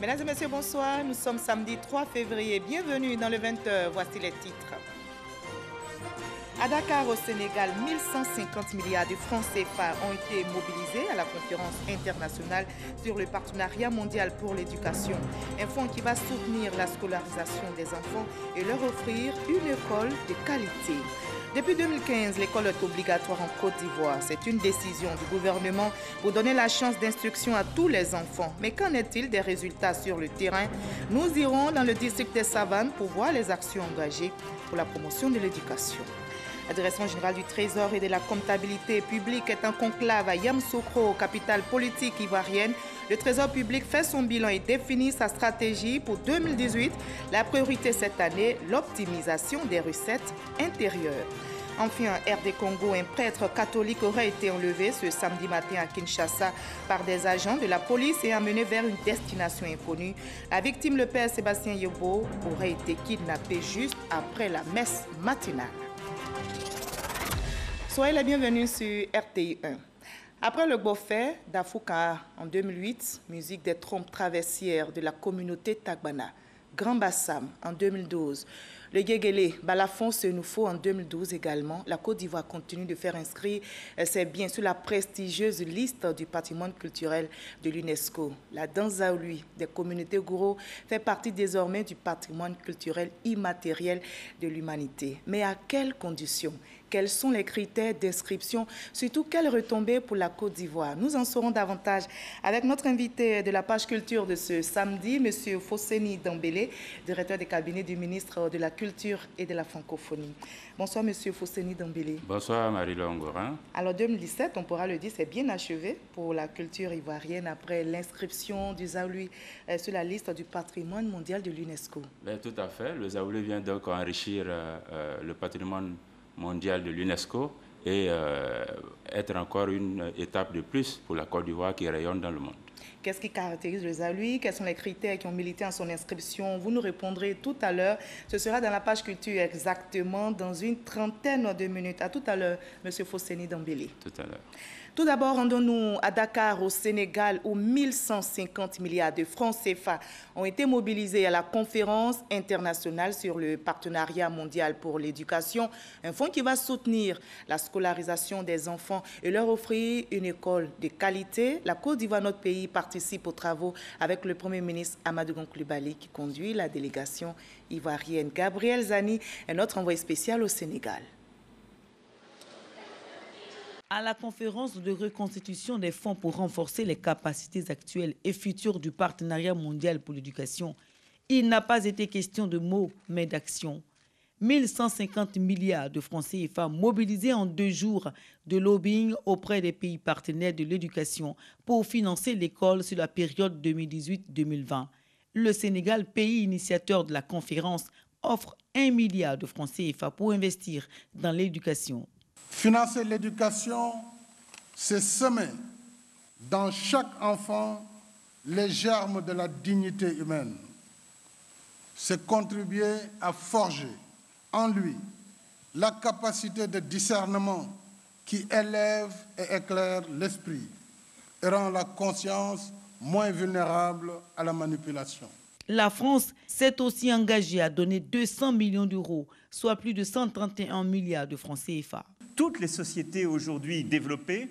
Mesdames et messieurs, bonsoir. Nous sommes samedi 3 février. Bienvenue dans le 20h. Voici les titres. À Dakar, au Sénégal, 1150 milliards de francs CFA ont été mobilisés à la conférence internationale sur le partenariat mondial pour l'éducation. Un fonds qui va soutenir la scolarisation des enfants et leur offrir une école de qualité. Depuis 2015, l'école est obligatoire en Côte d'Ivoire. C'est une décision du gouvernement pour donner la chance d'instruction à tous les enfants. Mais qu'en est-il des résultats sur le terrain? Nous irons dans le district des Savanes pour voir les actions engagées pour la promotion de l'éducation. La direction générale du Trésor et de la comptabilité publique est en conclave à Yamoussoukro, capitale politique ivoirienne. Le Trésor public fait son bilan et définit sa stratégie pour 2018. La priorité cette année, l'optimisation des recettes intérieures. Enfin, en RD Congo, un prêtre catholique aurait été enlevé ce samedi matin à Kinshasa par des agents de la police et emmené vers une destination inconnue. La victime, le père Sébastien Yobo, aurait été kidnappé juste après la messe matinale. Soyez les bienvenus sur RTI 1. Après le Bofet d'Afouka en 2008, musique des trompes traversières de la communauté Tagbana, Grand Bassam en 2012, le Guéguélé, Balafon Senoufo en 2012 également, la Côte d'Ivoire continue de faire inscrire ses biens sur la prestigieuse liste du patrimoine culturel de l'UNESCO. La danse Zaouli des communautés Gouro fait partie désormais du patrimoine culturel immatériel de l'humanité. Mais à quelles conditions ? Quels sont les critères d'inscription? Surtout, quelles retombées pour la Côte d'Ivoire? Nous en saurons davantage avec notre invité de la page culture de ce samedi, M. Fosseni Dembélé, directeur des cabinets du ministre de la Culture et de la Francophonie. Bonsoir, M. Fosseni Dembélé. Bonsoir, Marie-Laure Ngorin. Alors, 2017, on pourra le dire, c'est bien achevé pour la culture ivoirienne après l'inscription du Zaouli sur la liste du patrimoine mondial de l'UNESCO. Tout à fait. Le Zaouli vient donc enrichir le patrimoine mondial de l'UNESCO et être encore une étape de plus pour la Côte d'Ivoire qui rayonne dans le monde. Qu'est-ce qui caractérise le Zaouli? Quels sont les critères qui ont milité en son inscription? Vous nous répondrez tout à l'heure. Ce sera dans la page culture exactement dans une trentaine de minutes. À tout à l'heure, M. Fosseni Dembélé. Tout à l'heure. Tout d'abord, rendons-nous à Dakar, au Sénégal, où 1150 milliards de francs CFA ont été mobilisés à la conférence internationale sur le partenariat mondial pour l'éducation, un fonds qui va soutenir la scolarisation des enfants et leur offrir une école de qualité. La Côte d'Ivoire, notre pays, participe aux travaux avec le Premier ministre Amadou Gon Coulibaly qui conduit la délégation ivoirienne. Gabriel Zani est notre envoyé spécial au Sénégal. À la conférence de reconstitution des fonds pour renforcer les capacités actuelles et futures du partenariat mondial pour l'éducation, il n'a pas été question de mots, mais d'actions. 1150 milliards de francs CFA mobilisés en 2 jours de lobbying auprès des pays partenaires de l'éducation pour financer l'école sur la période 2018-2020. Le Sénégal, pays initiateur de la conférence, offre 1 milliard de francs CFA pour investir dans l'éducation. Financer l'éducation, c'est semer dans chaque enfant les germes de la dignité humaine. C'est contribuer à forger en lui la capacité de discernement qui élève et éclaire l'esprit et rend la conscience moins vulnérable à la manipulation. La France s'est aussi engagée à donner 200 millions d'euros, soit plus de 131 milliards de francs CFA. Toutes les sociétés aujourd'hui développées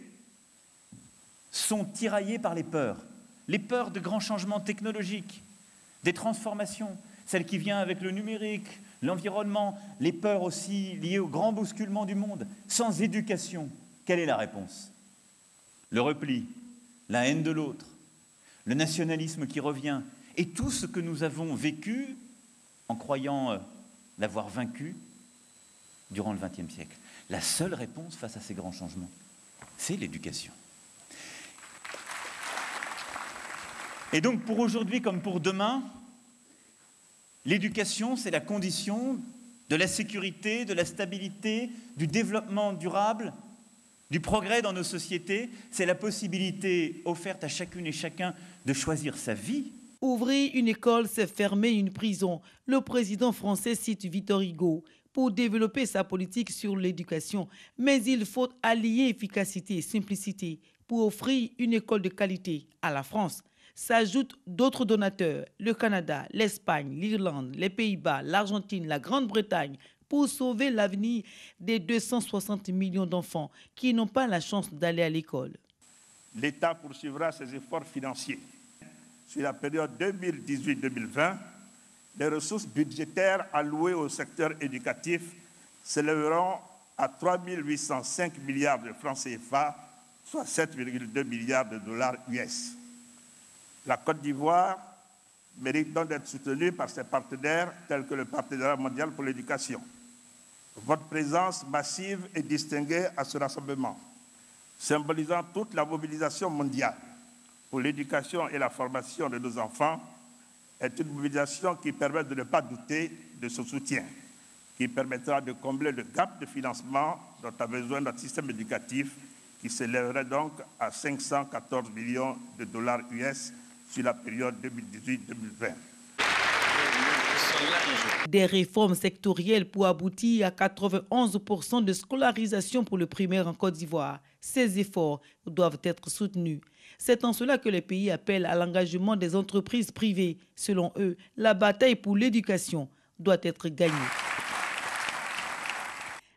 sont tiraillées par les peurs de grands changements technologiques, des transformations, celles qui viennent avec le numérique, l'environnement, les peurs aussi liées au grand bousculement du monde. Sans éducation, quelle est la réponse? Le repli, la haine de l'autre, le nationalisme qui revient, et tout ce que nous avons vécu en croyant l'avoir vaincu durant le XXe siècle. La seule réponse face à ces grands changements, c'est l'éducation. Et donc pour aujourd'hui comme pour demain, l'éducation, c'est la condition de la sécurité, de la stabilité, du développement durable, du progrès dans nos sociétés. C'est la possibilité offerte à chacune et chacun de choisir sa vie. Ouvrir une école, c'est fermer une prison. Le président français cite Victor Hugo pour développer sa politique sur l'éducation. Mais il faut allier efficacité et simplicité pour offrir une école de qualité à la France. S'ajoutent d'autres donateurs, le Canada, l'Espagne, l'Irlande, les Pays-Bas, l'Argentine, la Grande-Bretagne, pour sauver l'avenir des 260 millions d'enfants qui n'ont pas la chance d'aller à l'école. L'État poursuivra ses efforts financiers. Sur la période 2018-2020, les ressources budgétaires allouées au secteur éducatif s'élèveront à 3 805 milliards de francs CFA, soit 7,2 milliards de dollars US. La Côte d'Ivoire mérite donc d'être soutenue par ses partenaires tels que le Partenariat mondial pour l'éducation. Votre présence massive et distinguée à ce rassemblement, symbolisant toute la mobilisation mondiale pour l'éducation et la formation de nos enfants, est une mobilisation qui permet de ne pas douter de ce soutien, qui permettra de combler le gap de financement dont a besoin notre système éducatif, qui s'élèverait donc à 514 millions de dollars US sur la période 2018-2020. Des réformes sectorielles pour aboutir à 91% de scolarisation pour le primaire en Côte d'Ivoire. Ces efforts doivent être soutenus. C'est en cela que les pays appellent à l'engagement des entreprises privées. Selon eux, la bataille pour l'éducation doit être gagnée.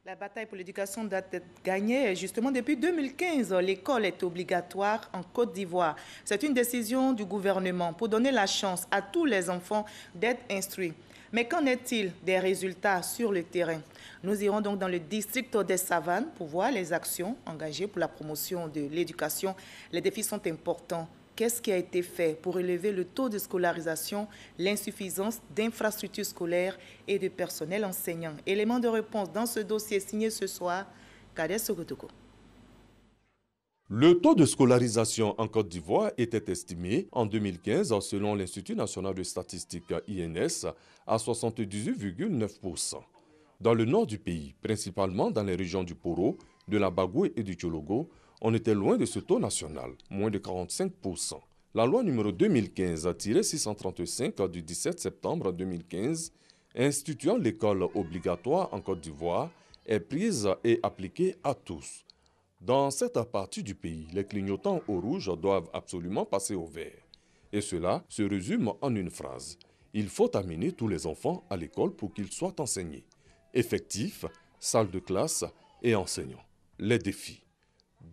La bataille pour l'éducation doit être gagnée. Justement, depuis 2015, l'école est obligatoire en Côte d'Ivoire. C'est une décision du gouvernement pour donner la chance à tous les enfants d'être instruits. Mais qu'en est-il des résultats sur le terrain? Nous irons donc dans le district des Savanes pour voir les actions engagées pour la promotion de l'éducation. Les défis sont importants. Qu'est-ce qui a été fait pour élever le taux de scolarisation, l'insuffisance d'infrastructures scolaires et de personnel enseignant? Élément de réponse dans ce dossier signé ce soir, Kader Sogotoko. Le taux de scolarisation en Côte d'Ivoire était estimé en 2015, selon l'Institut national de statistique INS, à 78,9%. Dans le nord du pays, principalement dans les régions du Poro, de la Bagoué et du Tchologo, on était loin de ce taux national, moins de 45%. La loi numéro 2015-635 du 17 septembre 2015, instituant l'école obligatoire en Côte d'Ivoire, est prise et appliquée à tous. Dans cette partie du pays, les clignotants au rouge doivent absolument passer au vert. Et cela se résume en une phrase. Il faut amener tous les enfants à l'école pour qu'ils soient enseignés. Effectifs, salle de classe et enseignants. Les défis.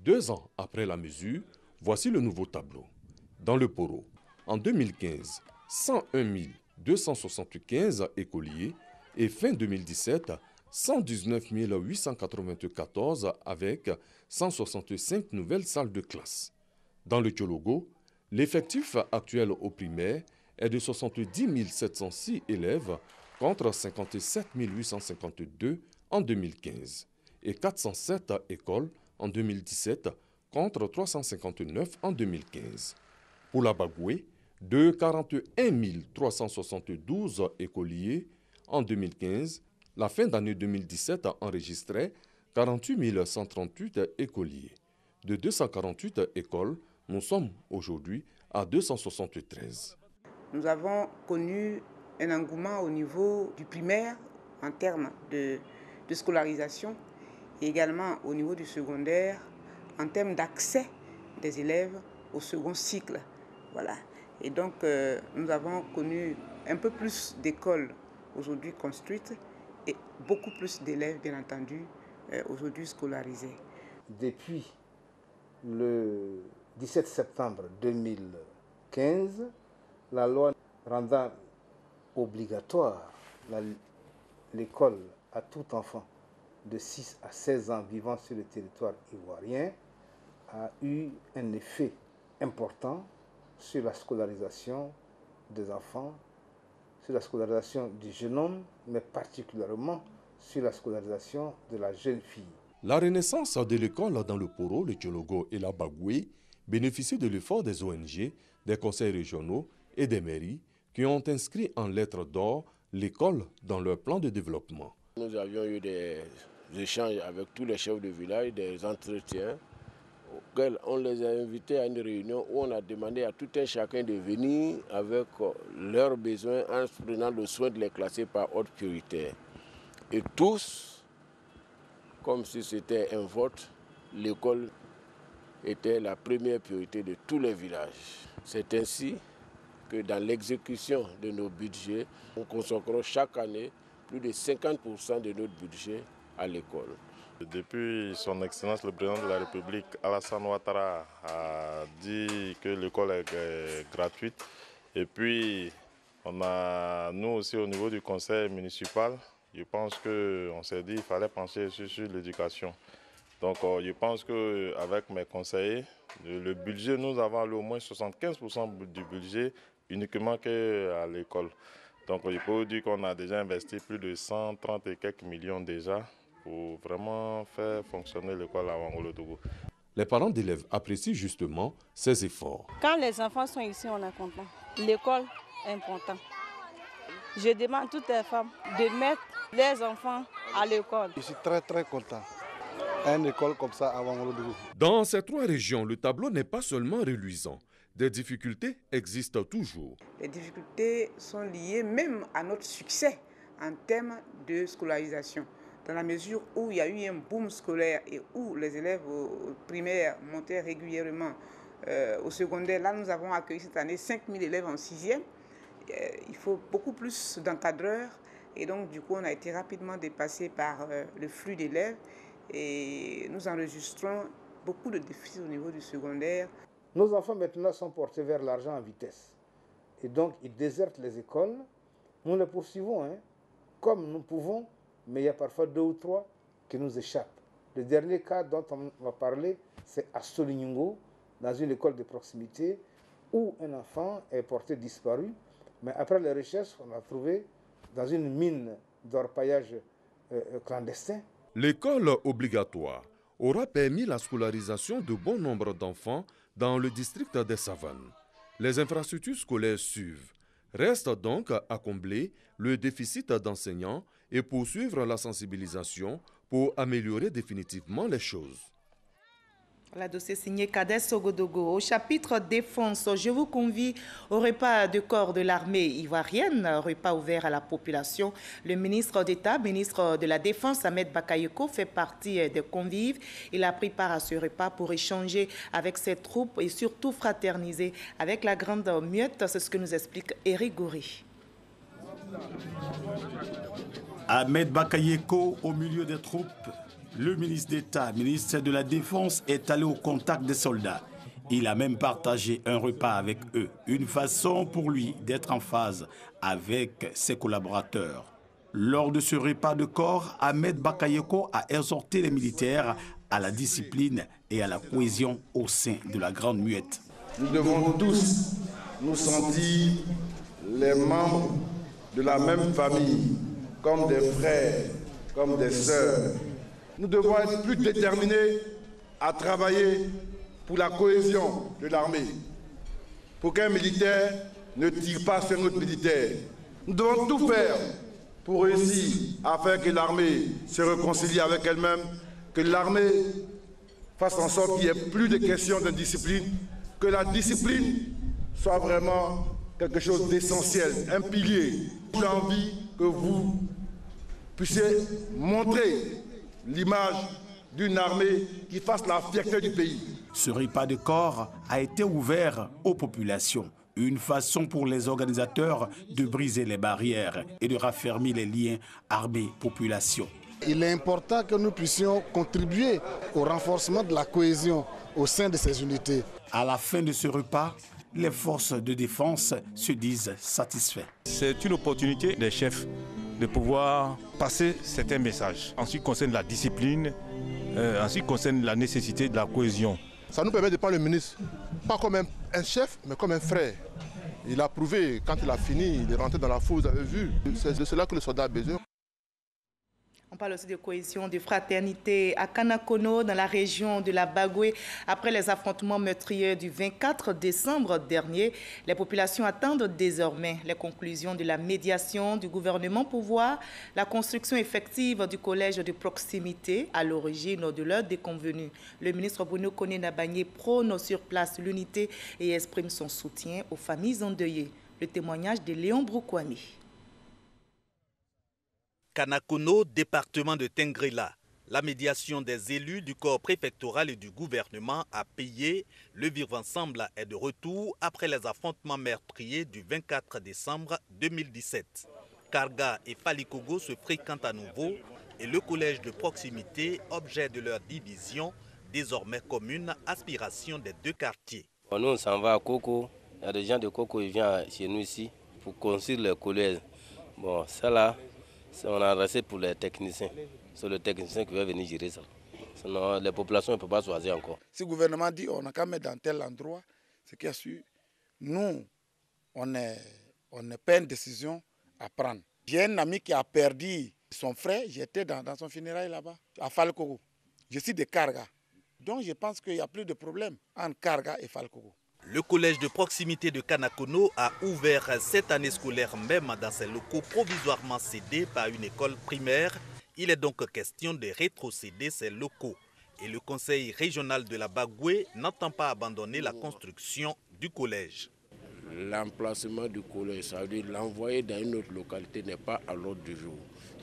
2 ans après la mesure, voici le nouveau tableau. Dans le Poro, en 2015, 101 275 écoliers et fin 2017, 119 894 avec 165 nouvelles salles de classe. Dans le Tchologo, l'effectif actuel au primaire est de 70 706 élèves contre 57 852 en 2015 et 407 écoles en 2017 contre 359 en 2015. Pour la Bagoué, de 41 372 écoliers en 2015, la fin d'année 2017 a enregistré 48 138 écoliers. De 248 écoles, nous sommes aujourd'hui à 273. Nous avons connu un engouement au niveau du primaire en termes de scolarisation et également au niveau du secondaire en termes d'accès des élèves au second cycle. Voilà. Et donc, nous avons connu un peu plus d'écoles aujourd'hui construites et beaucoup plus d'élèves, bien entendu, aujourd'hui scolarisés. Depuis le 17 septembre 2015, la loi rendant obligatoire l'école à tout enfant de 6 à 16 ans vivant sur le territoire ivoirien a eu un effet important sur la scolarisation des enfants, sur la scolarisation du jeune homme, mais particulièrement sur la scolarisation de la jeune fille. La renaissance de l'école dans le Poro, le Tchologo et la Bagoué bénéficie de l'effort des ONG, des conseils régionaux et des mairies qui ont inscrit en lettres d'or l'école dans leur plan de développement. Nous avions eu des échanges avec tous les chefs de village, des entretiens auxquels on les a invités à une réunion où on a demandé à tout un chacun de venir avec leurs besoins en prenant le soin de les classer par ordre prioritaire. Et tous, comme si c'était un vote, l'école était la première priorité de tous les villages. C'est ainsi que dans l'exécution de nos budgets, nous consacrons chaque année plus de 50% de notre budget à l'école. Depuis son Excellence le Président de la République, Alassane Ouattara, a dit que l'école est gratuite. Et puis, nous aussi au niveau du conseil municipal, je pense qu'on s'est dit qu'il fallait pencher sur l'éducation. Donc je pense qu'avec mes conseillers, le budget, nous avons alloué au moins 75% du budget uniquement à l'école. Donc je peux vous dire qu'on a déjà investi plus de 130 et quelques millions déjà pour vraiment faire fonctionner l'école à Ouangolo-Togo. Les parents d'élèves apprécient justement ces efforts. Quand les enfants sont ici, on est content. L'école est importante. Je demande à toutes les femmes de mettre les enfants à l'école. Je suis très content. Une école comme ça à Ouangolo-Togo. Dans ces 3 régions, le tableau n'est pas seulement reluisant. Des difficultés existent toujours. Les difficultés sont liées même à notre succès en termes de scolarisation. Dans la mesure où il y a eu un boom scolaire et où les élèves primaires montaient régulièrement au secondaire, là nous avons accueilli cette année 5000 élèves en 6e. Il faut beaucoup plus d'encadreurs et donc du coup on a été rapidement dépassé par le flux d'élèves et nous enregistrons beaucoup de défis au niveau du secondaire. Nos enfants maintenant sont portés vers l'argent en vitesse et donc ils désertent les écoles. Nous les poursuivons comme nous pouvons, mais il y a parfois 2 ou 3 qui nous échappent. Le dernier cas dont on va parler, c'est à Solignungo, dans une école de proximité, où un enfant est porté disparu. Mais après les recherches, on l'a trouvé dans une mine d'orpaillage clandestin. L'école obligatoire aura permis la scolarisation de bon nombre d'enfants dans le district des Savanes. Les infrastructures scolaires suivent. Reste donc à combler le déficit d'enseignants et poursuivre la sensibilisation pour améliorer définitivement les choses. La dossier signé Kadès Sogodogo. Au chapitre défense, je vous convie au repas de corps de l'armée ivoirienne, repas ouvert à la population. Le ministre d'État, ministre de la Défense, Ahmed Bakayoko, fait partie des convives. Il a pris part à ce repas pour échanger avec ses troupes et surtout fraterniser avec la grande muette. C'est ce que nous explique Eric Goury. Ahmed Bakayoko au milieu des troupes. Le ministre d'État, ministre de la Défense, est allé au contact des soldats. Il a même partagé un repas avec eux, une façon pour lui d'être en phase avec ses collaborateurs. Lors de ce repas de corps, Ahmed Bakayoko a exhorté les militaires à la discipline et à la cohésion au sein de la Grande Muette. Nous devons tous nous sentir les membres de la même famille, comme des frères, comme des sœurs. Nous devons être plus déterminés à travailler pour la cohésion de l'armée, pour qu'un militaire ne tire pas sur un autre militaire. Nous devons tout faire pour réussir à faire que l'armée se réconcilie avec elle-même, que l'armée fasse en sorte qu'il n'y ait plus de questions d'indiscipline, que la discipline soit vraiment quelque chose d'essentiel, un pilier. J'ai envie que vous puissiez montrer l'image d'une armée qui fasse la fierté du pays. Ce repas de corps a été ouvert aux populations. Une façon pour les organisateurs de briser les barrières et de raffermir les liens armée-population. Il est important que nous puissions contribuer au renforcement de la cohésion au sein de ces unités. À la fin de ce repas, les forces de défense se disent satisfaits. C'est une opportunité des chefs de pouvoir passer certains messages en ce qui concerne la discipline, en ce qui concerne la nécessité de la cohésion. Ça nous permet de prendre le ministre, pas comme un chef, mais comme un frère. Il a prouvé, quand il a fini, il est rentré dans la foule, vous avez vu. C'est de cela que le soldat a besoin. On parle aussi de cohésion, de fraternité à Kanakono, dans la région de la Bagoué. Après les affrontements meurtriers du 24 décembre dernier, les populations attendent désormais les conclusions de la médiation du gouvernement pour voir la construction effective du collège de proximité à l'origine de leur déconvenue. Le ministre Bruno Koné Nabagné prône sur place l'unité et exprime son soutien aux familles endeuillées. Le témoignage de Léon Broukwami. Kanakono, département de Tengrela. La médiation des élus du corps préfectoral et du gouvernement a payé. Le vivre ensemble est de retour après les affrontements meurtriers du 24 décembre 2017. Karga et Falikogo se fréquentent à nouveau et le collège de proximité, objet de leur division, désormais commune, aspiration des deux quartiers. Nous, on s'en va à Koko. Il y a des gens de Koko qui viennent chez nous ici pour construire le collège. Bon, ça là, on a resté pour les techniciens. C'est le technicien qui va venir gérer ça. Sinon, les populations ne peuvent pas choisir encore. Si le gouvernement dit on a qu'à mettre dans tel endroit, c'est qu'il y a su, nous, on n'est pas une décision à prendre. J'ai un ami qui a perdu son frère, j'étais dans son funérail là-bas, à Falkogo. Je suis de Karga. Donc je pense qu'il n'y a plus de problème entre Karga et Falkogo. Le collège de proximité de Kanakono a ouvert cette année scolaire même dans ses locaux provisoirement cédés par une école primaire. Il est donc question de rétrocéder ces locaux. Et le conseil régional de la Bagoué n'entend pas abandonner la construction du collège. L'emplacement du collège, ça veut dire l'envoyer dans une autre localité n'est pas à l'ordre du jour.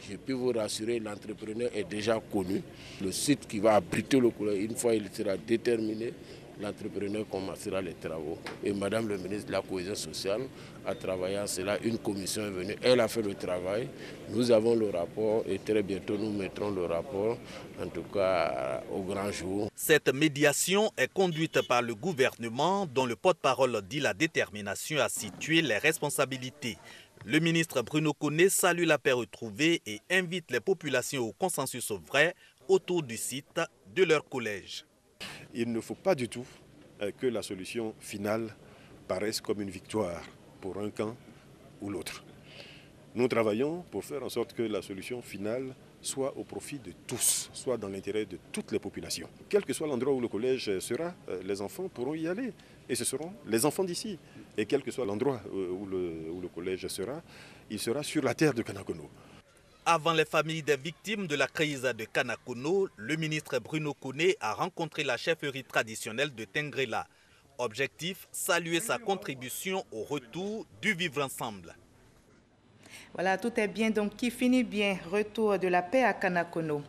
Je peux vous rassurer, l'entrepreneur est déjà connu. Le site qui va abriter le collège, une fois il sera déterminé, l'entrepreneur commencera les travaux. Et Madame le ministre de la Cohésion sociale a travaillé à cela. Une commission est venue, elle a fait le travail. Nous avons le rapport et très bientôt nous mettrons le rapport, en tout cas au grand jour. Cette médiation est conduite par le gouvernement dont le porte-parole dit la détermination à situer les responsabilités. Le ministre Bruno Koné salue la paix retrouvée et invite les populations au consensus vrai autour du site de leur collège. Il ne faut pas du tout que la solution finale paraisse comme une victoire pour un camp ou l'autre. Nous travaillons pour faire en sorte que la solution finale soit au profit de tous, soit dans l'intérêt de toutes les populations. Quel que soit l'endroit où le collège sera, les enfants pourront y aller. Et ce seront les enfants d'ici. Et quel que soit l'endroit où le collège sera, il sera sur la terre de Kanakono. Avant les familles des victimes de la crise de Kanakono, le ministre Bruno Koné a rencontré la chefferie traditionnelle de Tengrela. Objectif, saluer sa contribution au retour du vivre ensemble. Voilà, tout est bien, donc qui finit bien. Retour de la paix à Kanakono.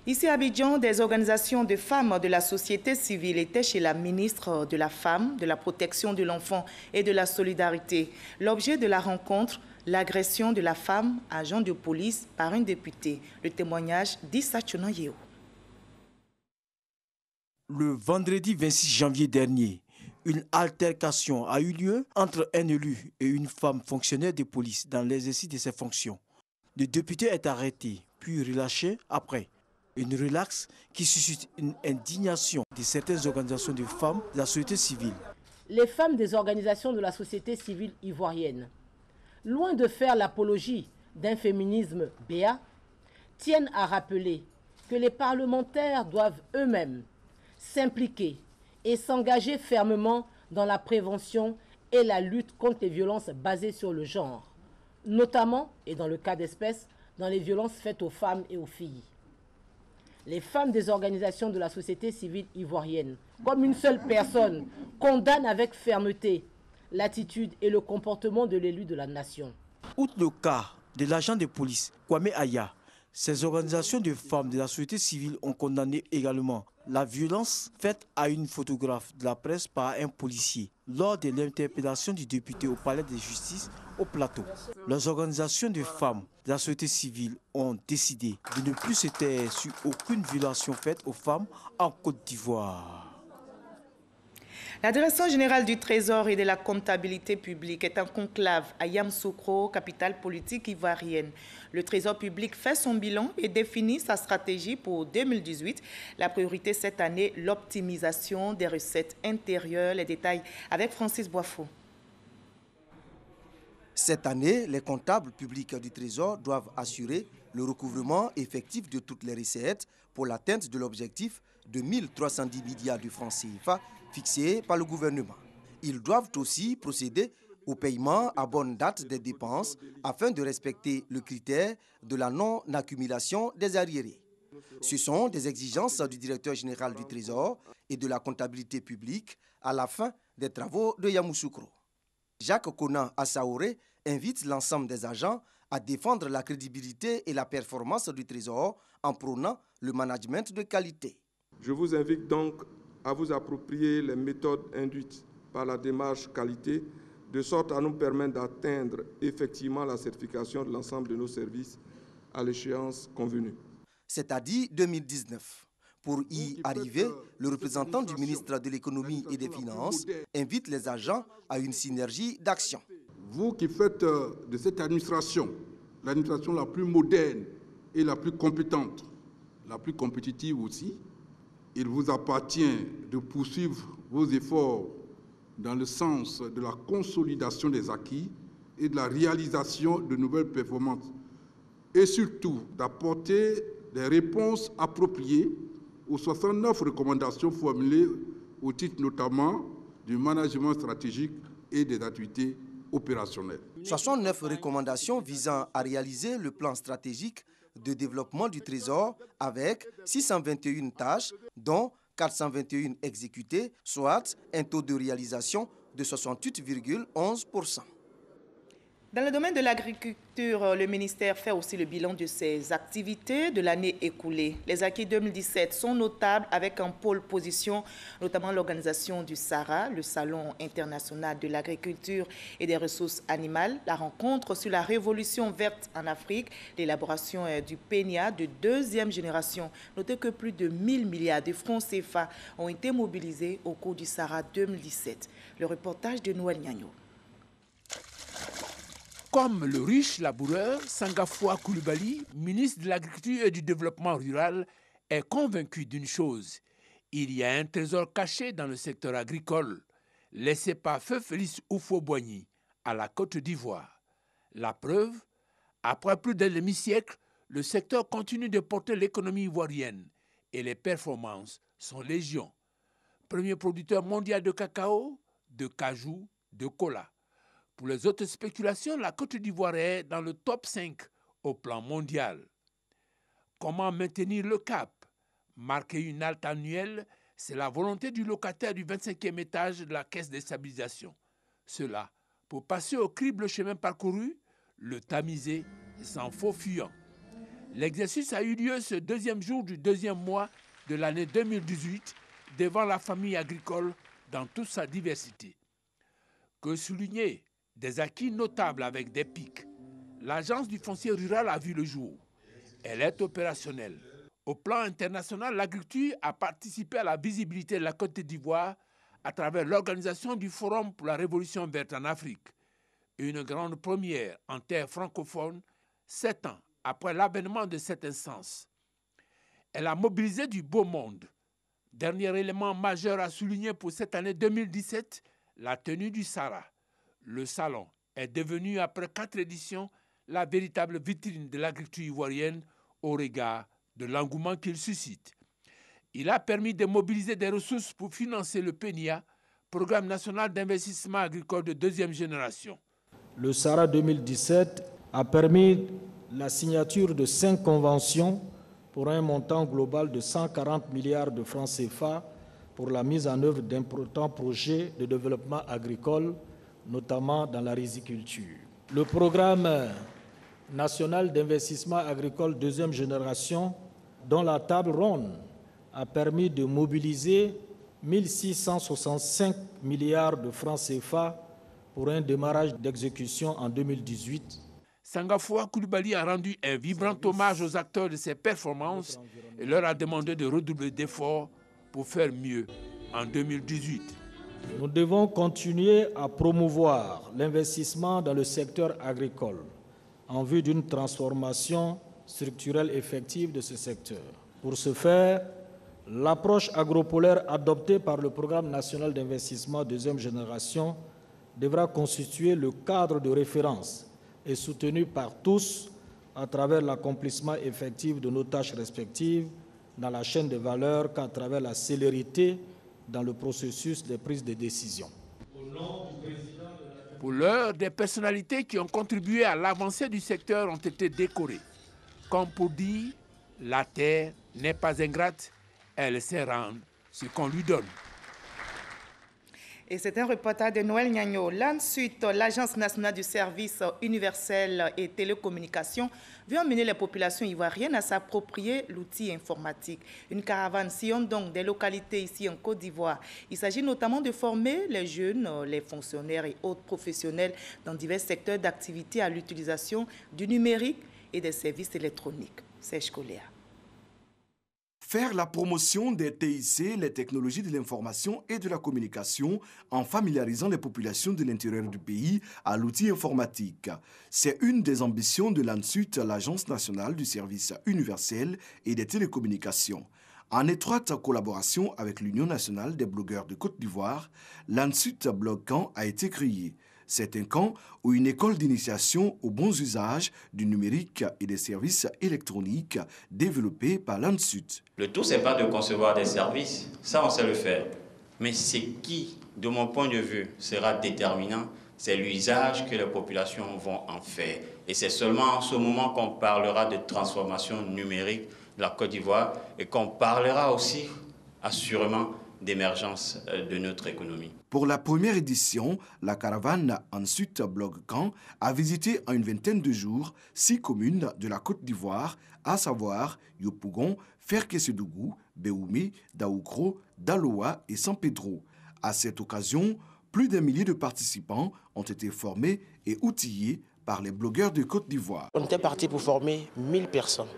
Ici à Abidjan, des organisations de femmes de la société civile étaient chez la ministre de la Femme, de la Protection de l'Enfant et de la Solidarité. L'objet de la rencontre, l'agression de la femme, agent de police, par un député. Le témoignage d'Issa Tchonoyeo. Le vendredi 26 janvier dernier, une altercation a eu lieu entre un élu et une femme fonctionnaire de police dans l'exercice de ses fonctions. Le député est arrêté, puis relâché après. Une relaxe qui suscite une indignation de certaines organisations de femmes de la société civile. Les femmes des organisations de la société civile ivoirienne, loin de faire l'apologie d'un féminisme béat, tiennent à rappeler que les parlementaires doivent eux-mêmes s'impliquer et s'engager fermement dans la prévention et la lutte contre les violences basées sur le genre, notamment, et dans le cas d'espèce, dans les violences faites aux femmes et aux filles. Les femmes des organisations de la société civile ivoirienne, comme une seule personne, condamnent avec fermeté l'attitude et le comportement de l'élu de la nation. Outre le cas de l'agent de police, Kwame Aya, ces organisations de femmes de la société civile ont condamné également la violence faite à une photographe de la presse par un policier lors de l'interpellation du député au palais de justice au Plateau. Les organisations de femmes de la société civile ont décidé de ne plus se taire sur aucune violation faite aux femmes en Côte d'Ivoire. La Direction générale du Trésor et de la comptabilité publique est en conclave à Yamoussoukro, capitale politique ivoirienne. Le Trésor public fait son bilan et définit sa stratégie pour 2018. La priorité cette année, l'optimisation des recettes intérieures. Les détails avec Francis Boifo. Cette année, les comptables publics du Trésor doivent assurer le recouvrement effectif de toutes les recettes pour l'atteinte de l'objectif de 1 310 milliards de francs CFA fixé par le gouvernement. Ils doivent aussi procéder au paiement à bonne date des dépenses afin de respecter le critère de la non-accumulation des arriérés. Ce sont des exigences du directeur général du Trésor et de la comptabilité publique à la fin des travaux de Yamoussoukro. Jacques Konan Assaoré invite l'ensemble des agents à défendre la crédibilité et la performance du Trésor en prônant le management de qualité. Je vous invite donc à vous approprier les méthodes induites par la démarche qualité, de sorte à nous permettre d'atteindre effectivement la certification de l'ensemble de nos services à l'échéance convenue. C'est-à-dire 2019. Pour y arriver, le représentant du ministre de l'Économie et des Finances invite les agents à une synergie d'action. Vous qui faites de cette administration l'administration la plus moderne et la plus compétente, la plus compétitive aussi, il vous appartient de poursuivre vos efforts dans le sens de la consolidation des acquis et de la réalisation de nouvelles performances, et surtout d'apporter des réponses appropriées aux 69 recommandations formulées au titre notamment du management stratégique et des activités opérationnelles. 69 recommandations visant à réaliser le plan stratégique de développement du Trésor avec 621 tâches, dont 421 exécutées, soit un taux de réalisation de 68,11%. Dans le domaine de l'agriculture, le ministère fait aussi le bilan de ses activités de l'année écoulée. Les acquis 2017 sont notables avec en pôle position notamment l'organisation du SARA, le Salon international de l'agriculture et des ressources animales, la rencontre sur la révolution verte en Afrique, l'élaboration du PENIA de deuxième génération. Notez que plus de 1000 milliards de francs CFA ont été mobilisés au cours du SARA 2017. Le reportage de Noël Nyagno. Comme le riche laboureur Sangafoua Coulibaly, ministre de l'Agriculture et du Développement rural, est convaincu d'une chose. Il y a un trésor caché dans le secteur agricole, laissé par Feu Félix Houphouët-Boigny à la Côte d'Ivoire. La preuve, après plus d'un demi-siècle, le secteur continue de porter l'économie ivoirienne et les performances sont légion. Premier producteur mondial de cacao, de cajou, de cola. Pour les autres spéculations, la Côte d'Ivoire est dans le top 5 au plan mondial. Comment maintenir le cap? Marquer une halte annuelle, c'est la volonté du locataire du 25e étage de la caisse de stabilisation. Cela pour passer au crible le chemin parcouru, le tamiser sans faux fuyant. L'exercice a eu lieu ce deuxième jour du deuxième mois de l'année 2018 devant la famille agricole dans toute sa diversité. Que souligner? Des acquis notables avec des pics. L'agence du foncier rural a vu le jour. Elle est opérationnelle. Au plan international, l'agriculture a participé à la visibilité de la Côte d'Ivoire à travers l'organisation du Forum pour la Révolution verte en Afrique. Une grande première en terre francophone, 7 ans après l'avènement de cette instance. Elle a mobilisé du beau monde. Dernier élément majeur à souligner pour cette année 2017, la tenue du SARA. Le salon est devenu, après 4 éditions, la véritable vitrine de l'agriculture ivoirienne au regard de l'engouement qu'il suscite. Il a permis de mobiliser des ressources pour financer le PENIA, Programme national d'investissement agricole de deuxième génération. Le SARA 2017 a permis la signature de 5 conventions pour un montant global de 140 milliards de francs CFA pour la mise en œuvre d'importants projets de développement agricole, notamment dans la riziculture. Le programme national d'investissement agricole deuxième génération, dont la table ronde a permis de mobiliser 1665 milliards de francs CFA pour un démarrage d'exécution en 2018. Sangafoua Coulibaly a rendu un vibrant hommage aux acteurs de ces performances et leur a demandé de redoubler d'efforts pour faire mieux en 2018. Nous devons continuer à promouvoir l'investissement dans le secteur agricole en vue d'une transformation structurelle effective de ce secteur. Pour ce faire, l'approche agropolaire adoptée par le Programme national d'investissement deuxième génération devra constituer le cadre de référence et soutenu par tous à travers l'accomplissement effectif de nos tâches respectives dans la chaîne de valeur qu'à travers la célérité dans le processus de prise de décision. Pour l'heure, des personnalités qui ont contribué à l'avancée du secteur ont été décorées. Comme pour dire, la terre n'est pas ingrate, elle sait rendre ce qu'on lui donne. Et c'est un reportage de Noël Nyagno. Ensuite, l'Agence nationale du service universel et télécommunications veut emmener les populations ivoiriennes à s'approprier l'outil informatique. Une caravane sillonne donc des localités ici en Côte d'Ivoire. Il s'agit notamment de former les jeunes, les fonctionnaires et autres professionnels dans divers secteurs d'activité à l'utilisation du numérique et des services électroniques. Serge Coléa. Faire la promotion des TIC, les technologies de l'information et de la communication, en familiarisant les populations de l'intérieur du pays à l'outil informatique. C'est une des ambitions de l'ANSUT, l'Agence nationale du service universel et des télécommunications. En étroite collaboration avec l'Union nationale des blogueurs de Côte d'Ivoire, l'ANSUT Blog Camp a été créé. C'est un camp ou une école d'initiation aux bons usages du numérique et des services électroniques développés par l'ANSUT. Le tout, ce n'est pas de concevoir des services, ça on sait le faire. Mais ce qui, de mon point de vue, sera déterminant, c'est l'usage que les populations vont en faire. Et c'est seulement en ce moment qu'on parlera de transformation numérique de la Côte d'Ivoire et qu'on parlera aussi, assurément, d'émergence de notre économie. Pour la première édition, la caravane ensuite Blog Camp a visité en une vingtaine de jours 6 communes de la Côte d'Ivoire, à savoir Yopougon, Ferkessédougou, Béoumé, Daoukro, Daloa et San Pedro. À cette occasion, plus d'1 millier de participants ont été formés et outillés par les blogueurs de Côte d'Ivoire. On était parti pour former 1000 personnes.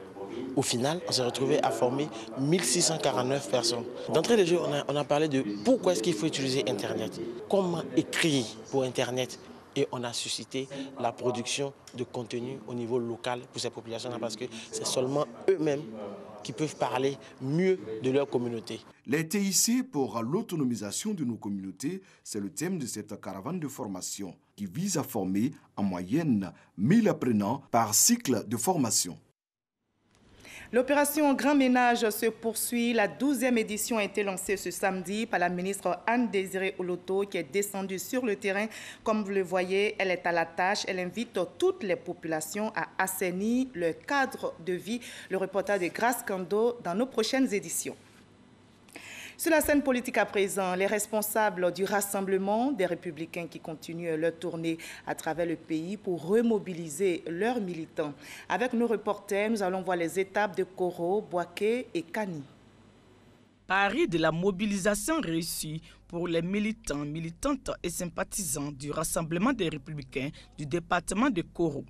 Au final, on s'est retrouvé à former 1649 personnes. D'entrée de jeu, on a parlé de pourquoi est-ce qu'il faut utiliser Internet, comment écrire pour Internet. Et on a suscité la production de contenu au niveau local pour ces populations-là parce que c'est seulement eux-mêmes qui peuvent parler mieux de leur communauté. Les TIC pour l'autonomisation de nos communautés, c'est le thème de cette caravane de formation qui vise à former en moyenne 1000 apprenants par cycle de formation. L'opération Grand Ménage se poursuit. La 12e édition a été lancée ce samedi par la ministre Anne-Désirée Oloto qui est descendue sur le terrain. Comme vous le voyez, elle est à la tâche. Elle invite toutes les populations à assainir leur cadre de vie. Le reportage de Grace Kando dans nos prochaines éditions. Sur la scène politique à présent, les responsables du Rassemblement des Républicains qui continuent leur tournée à travers le pays pour remobiliser leurs militants. Avec nos reporters, nous allons voir les étapes de Koro, Boaké et Kani. Pari de la mobilisation réussie pour les militants, militantes et sympathisants du Rassemblement des Républicains du département de Koro.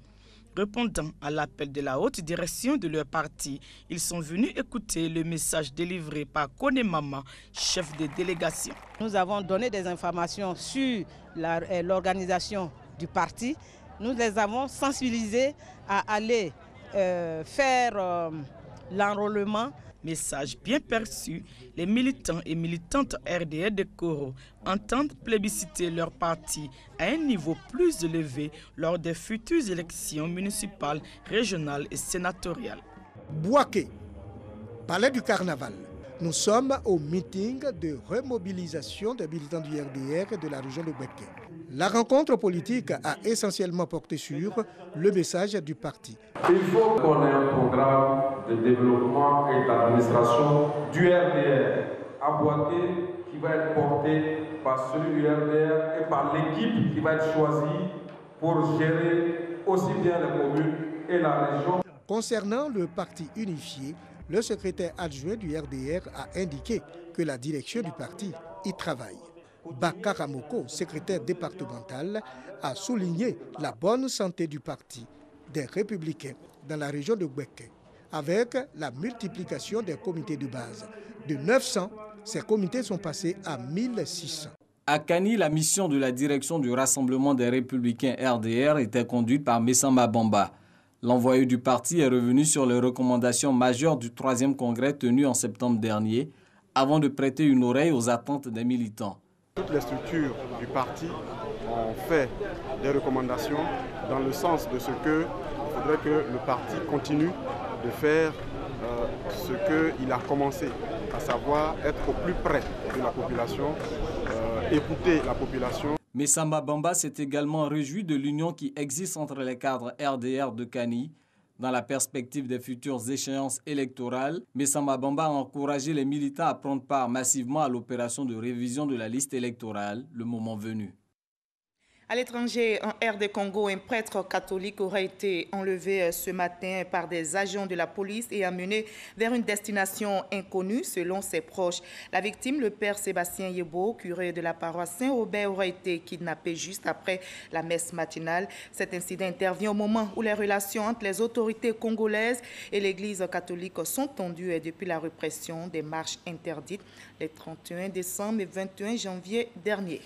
Répondant à l'appel de la haute direction de leur parti, ils sont venus écouter le message délivré par Kone Mama, chef de délégation. Nous avons donné des informations sur l'organisation du parti. Nous les avons sensibilisés à aller faire l'enrôlement. Message bien perçu, les militants et militantes RDR de Koro entendent plébisciter leur parti à un niveau plus élevé lors des futures élections municipales, régionales et sénatoriales. Boaké, palais du Carnaval. Nous sommes au meeting de remobilisation des militants du RDR de la région de Boaké. La rencontre politique a essentiellement porté sur le message du parti. Il faut qu'on ait un programme de développement et d'administration du RDR à Boaké qui va être porté par celui du RDR et par l'équipe qui va être choisie pour gérer aussi bien les communes et la région. Concernant le parti unifié, le secrétaire adjoint du RDR a indiqué que la direction du parti y travaille. Bakara Moko, secrétaire départemental, a souligné la bonne santé du parti des Républicains dans la région de Boaké, avec la multiplication des comités de base. De 900, ces comités sont passés à 1600. À Kani, la mission de la direction du Rassemblement des Républicains RDR était conduite par Messamba Bamba. L'envoyé du parti est revenu sur les recommandations majeures du 3e congrès tenu en septembre dernier, avant de prêter une oreille aux attentes des militants. Toutes les structures du parti ont fait des recommandations dans le sens de ce qu'il faudrait que le parti continue de faire ce qu'il a commencé, à savoir être au plus près de la population, écouter la population. Messamba Bamba s'est également réjoui de l'union qui existe entre les cadres RDR de Kani, Dans la perspective des futures échéances électorales, Messamba Bamba a encouragé les militants à prendre part massivement à l'opération de révision de la liste électorale, le moment venu. À l'étranger, en RD Congo, un prêtre catholique aurait été enlevé ce matin par des agents de la police et amené vers une destination inconnue selon ses proches. La victime, le père Sébastien Yebo, curé de la paroisse Saint-Robert, aurait été kidnappé juste après la messe matinale. Cet incident intervient au moment où les relations entre les autorités congolaises et l'Église catholique sont tendues depuis la répression des marches interdites les 31 décembre et 21 janvier dernier.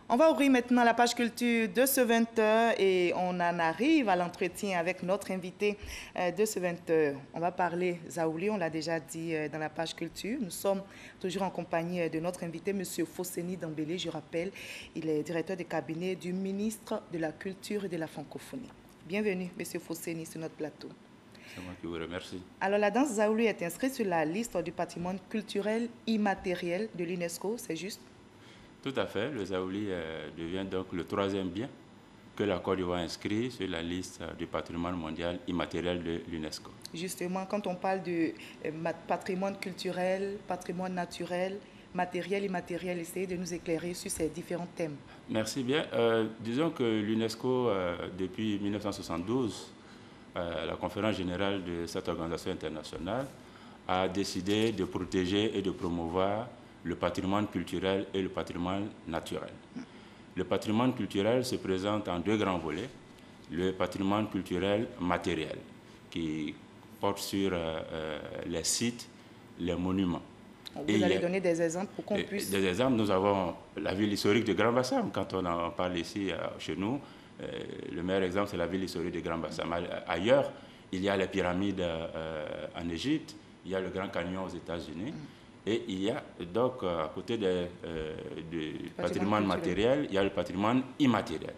On va ouvrir maintenant la page culture de ce 20h et on en arrive à l'entretien avec notre invité de ce 20h. On va parler Zaouli, on l'a déjà dit dans la page culture. Nous sommes toujours en compagnie de notre invité, M. Fosseni Dembélé. Je rappelle, il est directeur de cabinet du ministre de la Culture et de la Francophonie. Bienvenue, M. Fosseni, sur notre plateau. C'est moi qui vous remercie. Alors, la danse Zaouli est inscrite sur la liste du patrimoine culturel immatériel de l'UNESCO, c'est juste? Tout à fait. Le Zaouli devient donc le troisième bien que la Côte d'Ivoire inscrit sur la liste du patrimoine mondial immatériel de l'UNESCO. Justement, quand on parle de patrimoine culturel, patrimoine naturel, matériel, immatériel, essayez de nous éclairer sur ces différents thèmes. Merci bien. Disons que l'UNESCO, depuis 1972, la conférence générale de cette organisation internationale a décidé de protéger et de promouvoir le patrimoine culturel et le patrimoine naturel. Le patrimoine culturel se présente en deux grands volets. Le patrimoine culturel matériel, qui porte sur les sites, les monuments. Vous allez donner des exemples pour qu'on puisse... Des exemples, nous avons la ville historique de Grand Bassam. Quand on en parle ici, chez nous, le meilleur exemple, c'est la ville historique de Grand Bassam. Ailleurs, il y a les pyramides en Égypte, il y a le Grand Canyon aux États-Unis. Et il y a donc, à côté du patrimoine matériel, il y a le patrimoine immatériel,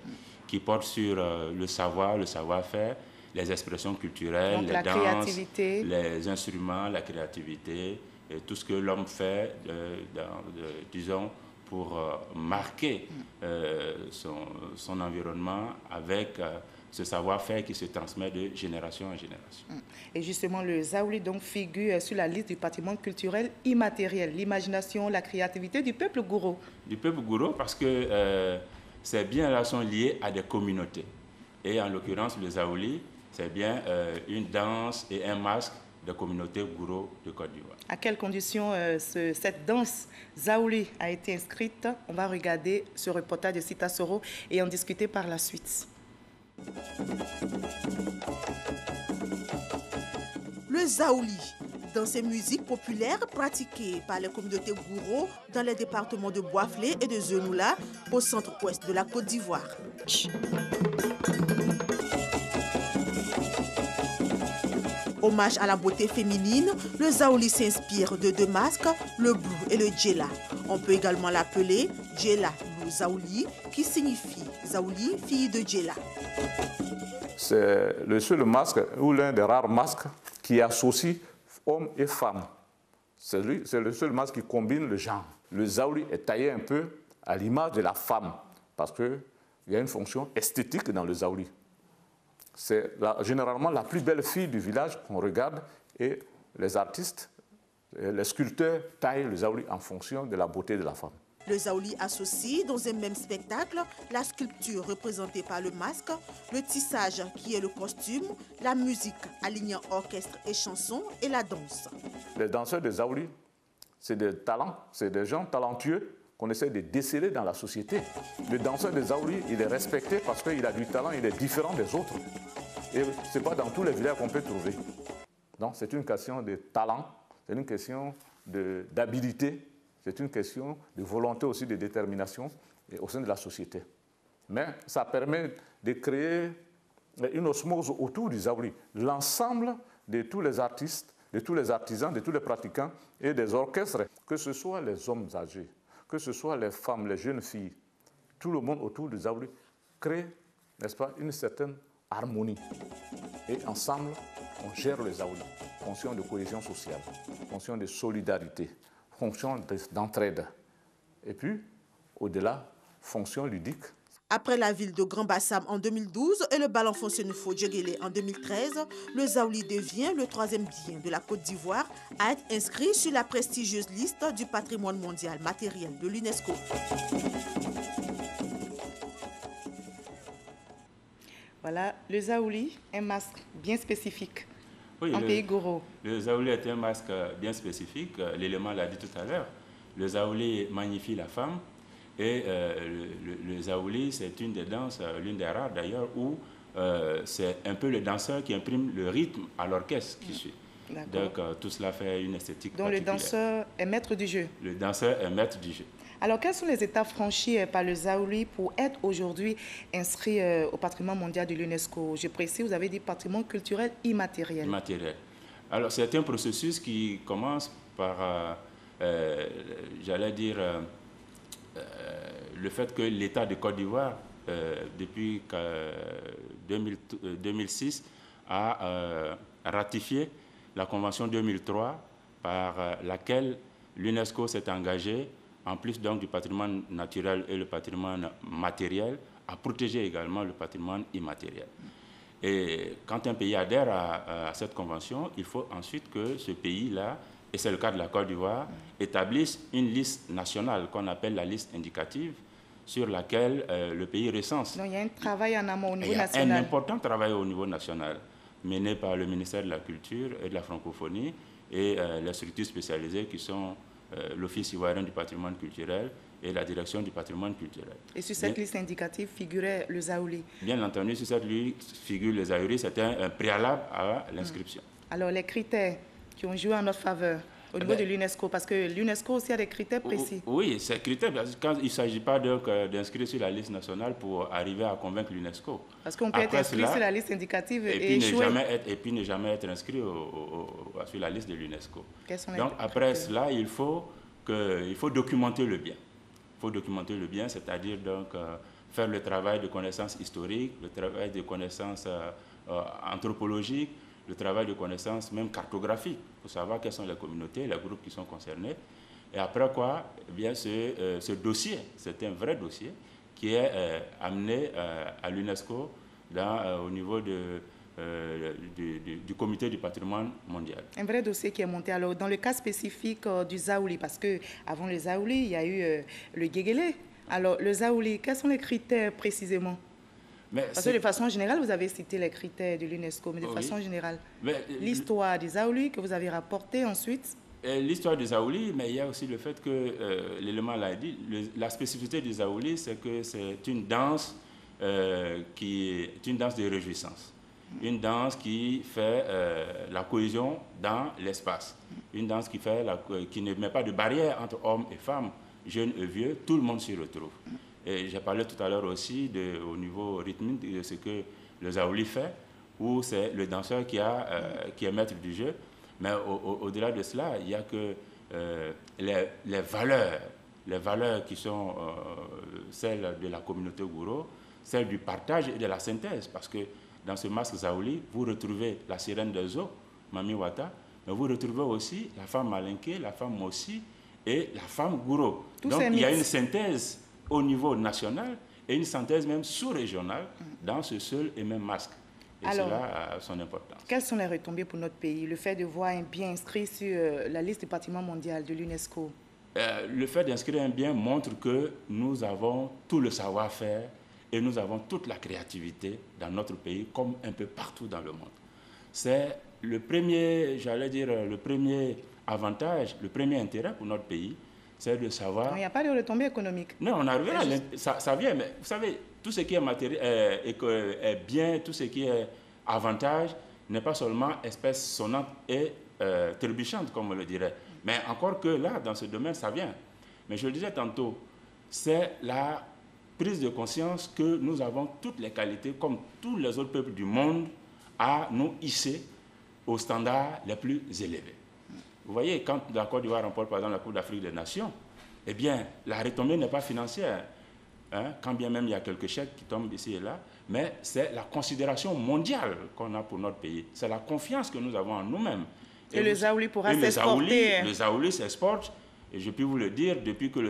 qui porte sur le savoir, le savoir-faire, les expressions culturelles, donc, les danses, les instruments, la créativité, et tout ce que l'homme fait, disons, pour marquer son environnement avec ce savoir-faire qui se transmet de génération en génération. Et justement, le Zaouli donc figure sur la liste du patrimoine culturel immatériel, l'imagination, la créativité du peuple gouro. Du peuple gouro, parce que ces biens-là sont liés à des communautés. Et en l'occurrence, le Zaouli, c'est bien une danse et un masque de communauté gouro de Côte d'Ivoire. À quelles conditions cette danse Zaouli a été inscrite? On va regarder ce reportage de Sita Soro et en discuter par la suite. Le Zaouli, dans ces musiques populaires pratiquées par les communautés gouro dans les départements de Boaflé et de Zenoula, au centre-ouest de la Côte d'Ivoire. Hommage à la beauté féminine, le Zaouli s'inspire de deux masques, le Blou et le Djela. On peut également l'appeler Djela Blou Zaouli, qui signifie Zaouli, fille de Djela. C'est le seul masque, ou l'un des rares masques, qui associe hommes et femmes. C'est le seul masque qui combine le genre. Le Zaouli est taillé un peu à l'image de la femme, parce qu'il y a une fonction esthétique dans le Zaouli. C'est généralement la plus belle fille du village qu'on regarde, et les artistes, les sculpteurs taillent le Zaouli en fonction de la beauté de la femme. Le Zaouli associe dans un même spectacle la sculpture représentée par le masque, le tissage qui est le costume, la musique alignant orchestre et chansons et la danse. Les danseurs de Zaouli, c'est des talents, c'est des gens talentueux qu'on essaie de déceler dans la société. Le danseur de Zaouli, il est respecté parce qu'il a du talent, il est différent des autres. Et ce n'est pas dans tous les villages qu'on peut trouver. Donc c'est une question de talent, c'est une question d'habilité. C'est une question de volonté aussi, de détermination au sein de la société. Mais ça permet de créer une osmose autour du Zaouli. L'ensemble de tous les artistes, de tous les artisans, de tous les pratiquants et des orchestres, que ce soit les hommes âgés, que ce soit les femmes, les jeunes filles, tout le monde autour du Zaouli crée, n'est-ce pas, une certaine harmonie. Et ensemble, on gère le Zaouli, fonction de cohésion sociale, fonction de solidarité, fonction d'entraide. Et puis, au-delà, fonction ludique, Après la ville de Grand Bassam en 2012 et le bal Fonsenufo Djegele en 2013, le Zaouli devient le 3e bien de la Côte d'Ivoire à être inscrit sur la prestigieuse liste du patrimoine mondial matériel de l'UNESCO. Voilà, le Zaouli, un masque bien spécifique oui, en pays Goro. Le Zaouli est un masque bien spécifique, l'élément l'a dit tout à l'heure. Le Zaouli magnifie la femme. Et le Zaouli, c'est une des danses, l'une des rares d'ailleurs, où c'est un peu le danseur qui imprime le rythme à l'orchestre qui suit. Donc tout cela fait une esthétique particulière. Donc le danseur est maître du jeu. Le danseur est maître du jeu. Alors quelles sont les étapes franchies par le Zaouli pour être aujourd'hui inscrit au patrimoine mondial de l'UNESCO? Je précise, vous avez dit patrimoine culturel immatériel. Immatériel. Alors c'est un processus qui commence par, j'allais dire, le fait que l'État de Côte d'Ivoire, depuis 2006, a ratifié la Convention 2003 par laquelle l'UNESCO s'est engagé, en plus donc du patrimoine naturel et le patrimoine matériel, à protéger également le patrimoine immatériel. Et quand un pays adhère à cette convention, il faut ensuite que ce pays-là, et c'est le cas de la Côte d'Ivoire, établissent une liste nationale qu'on appelle la liste indicative sur laquelle le pays recense. Donc il y a un travail en amont au niveau national. Il y a un important travail au niveau national mené par le ministère de la Culture et de la Francophonie et les structures spécialisées qui sont l'Office ivoirien du patrimoine culturel et la Direction du patrimoine culturel. Et sur cette liste indicative figurait le Zaouli? Bien entendu, sur cette liste figure le Zaouli, c'était un préalable à l'inscription. Alors les critères qui ont joué en notre faveur au niveau de l'UNESCO, parce que l'UNESCO aussi a des critères précis. Oui, ces critères, quand il ne s'agit pas d'inscrire sur la liste nationale pour arriver à convaincre l'UNESCO. Parce qu'on peut être inscrit sur la liste indicative et échouer. Et puis ne jamais être inscrit sur la liste de l'UNESCO. Donc après cela, il faut documenter le bien. Il faut documenter le bien, c'est-à-dire donc faire le travail de connaissance historique, le travail de connaissance anthropologique, le travail de connaissance même cartographique, pour savoir quelles sont les communautés, les groupes qui sont concernés. Et après quoi, eh bien, ce dossier, c'est un vrai dossier qui est amené à l'UNESCO au niveau du comité du patrimoine mondial. Un vrai dossier qui est monté. Alors, dans le cas spécifique du Zaouli, parce qu'avant le Zaouli, il y a eu le Djegele. Alors, le Zaouli, quels sont les critères précisément? Parce que de façon générale, vous avez cité les critères de l'UNESCO, mais de façon générale, l'histoire des Zaouli que vous avez rapporté ensuite. L'histoire des Zaouli, mais il y a aussi le fait que, l'élément l'a dit, la spécificité des Zaouli, c'est que c'est une danse qui est une danse de réjouissance. Une danse qui fait la cohésion dans l'espace. Une danse qui ne met pas de barrière entre hommes et femmes, jeunes et vieux, tout le monde s'y retrouve. Et j'ai parlé tout à l'heure aussi au niveau rythmique de ce que le Zaouli fait, où c'est le danseur qui est maître du jeu. Mais au-delà de cela, il n'y a que les valeurs qui sont celles de la communauté Gouro, celles du partage et de la synthèse. Parce que dans ce masque Zaouli, vous retrouvez la sirène des eaux, Mami Wata, mais vous retrouvez aussi la femme Malinké, la femme Mossi et la femme Gouro. Donc il y a une synthèse au niveau national et une synthèse même sous-régionale dans ce seul et même masque. Et alors, cela a son importance. Quelles sont les retombées pour notre pays, le fait de voir un bien inscrit sur la liste du patrimoine mondial de l'UNESCO? Le fait d'inscrire un bien montre que nous avons tout le savoir-faire et nous avons toute la créativité dans notre pays, comme un peu partout dans le monde. C'est le premier, j'allais dire, le premier avantage, le premier intérêt pour notre pays, c'est de savoir... Il n'y a pas de retombées économiques. Non, on arrivera, ça vient, mais vous savez, tout ce qui est matériel est bien, tout ce qui est avantage n'est pas seulement espèce sonnante et trébuchante, comme on le dirait. Mais encore que là, dans ce domaine, ça vient. Mais je le disais tantôt, c'est la prise de conscience que nous avons toutes les qualités, comme tous les autres peuples du monde, à nous hisser aux standards les plus élevés. Vous voyez, quand la Côte d'Ivoire remporte par exemple la Coupe d'Afrique des Nations, eh bien, la retombée n'est pas financière, hein, quand bien même il y a quelques chèques qui tombent ici et là, mais c'est la considération mondiale qu'on a pour notre pays. C'est la confiance que nous avons en nous-mêmes. Et le Zaouli pourra s'exporter. Le Zaouli s'exporte, et je peux vous le dire, depuis que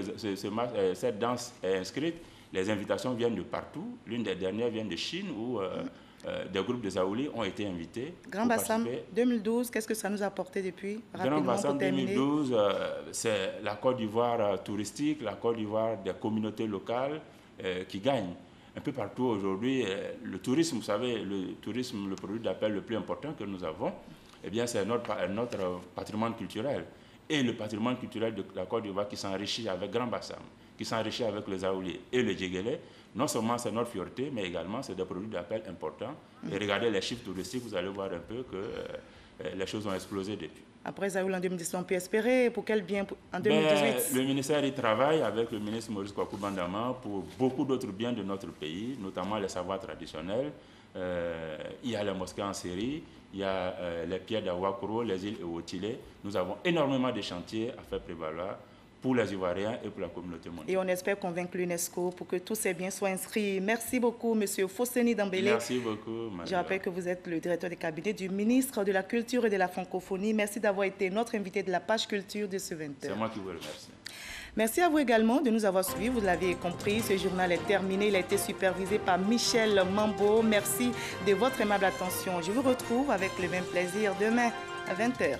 cette danse est inscrite, les invitations viennent de partout. L'une des dernières vient de Chine où des groupes de Zaouli ont été invités. Grand Bassam 2012, qu'est-ce que ça nous a apporté depuis? Grand Bassam 2012, c'est la Côte d'Ivoire touristique, la Côte d'Ivoire des communautés locales qui gagnent. Un peu partout aujourd'hui, le tourisme, vous savez, le tourisme, le produit d'appel le plus important que nous avons, eh bien, c'est notre patrimoine culturel. Et le patrimoine culturel de la Côte d'Ivoire qui s'enrichit avec Grand Bassam, qui s'enrichit avec le Zaouli et le Djegele, non seulement c'est notre fierté, mais également c'est des produits d'appel importants. Et regardez les chiffres touristiques, vous allez voir un peu que les choses ont explosé depuis. Après Zaouli en 2017, on peut espérer pour quel bien en 2018? Le ministère y travaille avec le ministre Maurice Kwaku Bandama pour beaucoup d'autres biens de notre pays, notamment les savoirs traditionnels. Il y a les mosquées en série, il y a les pierres d'Awakoro, les îles Ewotilé. Nous avons énormément de chantiers à faire prévaloir pour les Ivoiriens et pour la communauté mondiale. Et on espère convaincre l'UNESCO pour que tous ces biens soient inscrits. Merci beaucoup, M. Fosseni Dambélé. Merci beaucoup, madame. Je rappelle que vous êtes le directeur des cabinets du ministre de la Culture et de la Francophonie. Merci d'avoir été notre invité de la page culture de ce 20h. C'est moi qui vous remercie. Merci à vous également de nous avoir suivis. Vous l'avez compris, ce journal est terminé. Il a été supervisé par Michel Mambo. Merci de votre aimable attention. Je vous retrouve avec le même plaisir demain à 20h.